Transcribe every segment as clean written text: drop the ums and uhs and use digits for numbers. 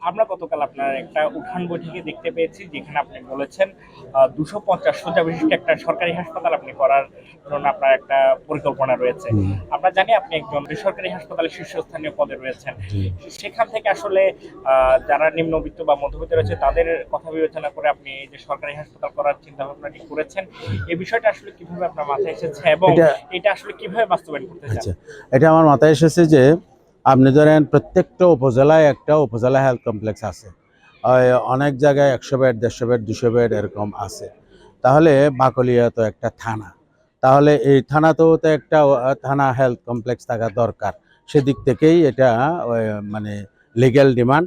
আমরা গতকাল আপনার একটা উঠান বৈঠকে দেখতে পেয়েছি যেখানে আপনি বলেছেন 250 শয্যা বিশিষ্ট একটা সরকারি হাসপাতাল আপনি করার জন্য আপনার একটা পরিকল্পনা রয়েছে। হুম, আমরা জানি আপনি একজন বেসরকারি হাসপাতালে শীর্ষস্থানীয় পদে রয়েছেন। জি। সেখান থেকে আসলে যারা নিম্নবিত্ত বা মধ্যবিত্ত রয়েছে তাদের কথা বিবেচনা করে আপনি এই যে সরকারি হাসপাতাল করার চিন্তা ভাবনাটি করেছেন, এই বিষয়টা আসলে কিভাবে আপনার মাথায় এসেছে এবং এটা এটা আসলে কিভাবে বাস্তবায়ন করতে চান? আচ্ছা, এটা আমার মাথায় এসেছে যে আপনি ধরেন প্রত্যেকটা উপজেলায় একটা উপজেলা হেলথ কমপ্লেক্স আছে। অনেক জায়গায় 100 বেড, 150 বেড, 200 বেড এরকম আছে। তাহলে বাকলিয়া তো একটা থানা। তাহলে এই থানাতেও তো একটা থানা হেলথ কমপ্লেক্স থাকা দরকার। সেদিক থেকেই এটা ওই মানে লিগ্যাল ডিমান্ড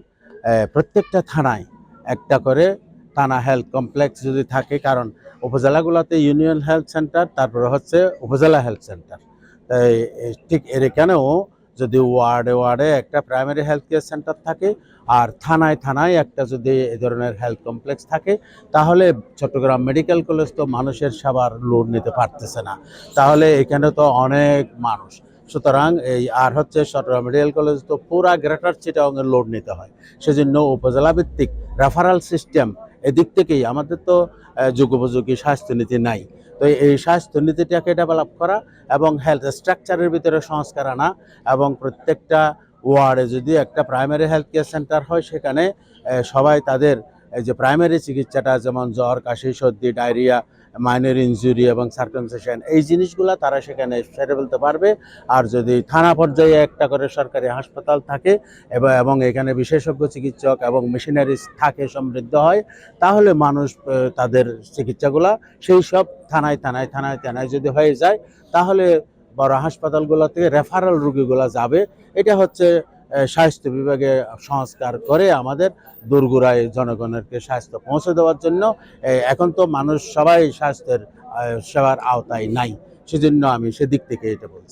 প্রত্যেকটা থানায় একটা করে থানা হেলথ কমপ্লেক্স যদি থাকে, কারণ উপজেলাগুলোতে ইউনিয়ন হেলথ সেন্টার, তারপরে হচ্ছে উপজেলা হেলথ সেন্টার। তাই ঠিক এখানেও যদি ওয়ার্ডে ওয়ার্ডে একটা প্রাইমারি হেলথ কেয়ার সেন্টার থাকে আর থানায় থানায় একটা যদি এই ধরনের হেলথ কমপ্লেক্স থাকে, তাহলে চট্টগ্রাম মেডিকেল কলেজ তো মানুষের সেবার লোড নিতে পারতেছে না। তাহলে এখানে তো অনেক মানুষ, সুতরাং এই আর হচ্ছে চট্টগ্রাম মেডিকেল কলেজ তো পুরা গ্রেটার চিটাগংয়ের লোড নিতে হয়। সেজন্য উপজেলা ভিত্তিক রেফারাল সিস্টেম, এদিক থেকেই আমাদের তো যুগোপযোগী স্বাস্থ্যনীতি নাই। তো এই স্বাস্থ্যনীতিটাকে ডেভেলপ করা এবং হেলথ স্ট্রাকচারের ভিতরে সংস্কার আনা, এবং প্রত্যেকটা ওয়ার্ডে যদি একটা প্রাইমারি হেলথ কেয়ার সেন্টার হয়, সেখানে সবাই তাদের এই যে প্রাইমারি চিকিৎসাটা, যেমন জ্বর, কাশি, সর্দি, ডায়রিয়া, মাইনর ইনজুরি এবং সার্কামসিশন, এই জিনিসগুলো তারা সেখানে সেরে ফেলতে পারবে। আর যদি থানা পর্যায়ে একটা করে সরকারি হাসপাতাল থাকে এবং এখানে বিশেষজ্ঞ চিকিৎসক এবং মেশিনারিজ থাকে, সমৃদ্ধ হয়, তাহলে মানুষ তাদের চিকিৎসাগুলা সেই সব থানায় থানায় থানায় থানায় যদি হয়ে যায়, তাহলে বড় হাসপাতালগুলো থেকে রেফারেল রোগীগুলো যাবে। এটা হচ্ছে স্বাস্থ্য বিভাগে সংস্কার করে আমাদের দোরগোড়ায় জনগণকে স্বাস্থ্য পৌঁছে দেওয়ার জন্য। এখন তো মানুষ সবাই স্বাস্থ্যের সেবার আওতায় নাই, সেজন্য আমি সেদিক থেকে এটা বলছি।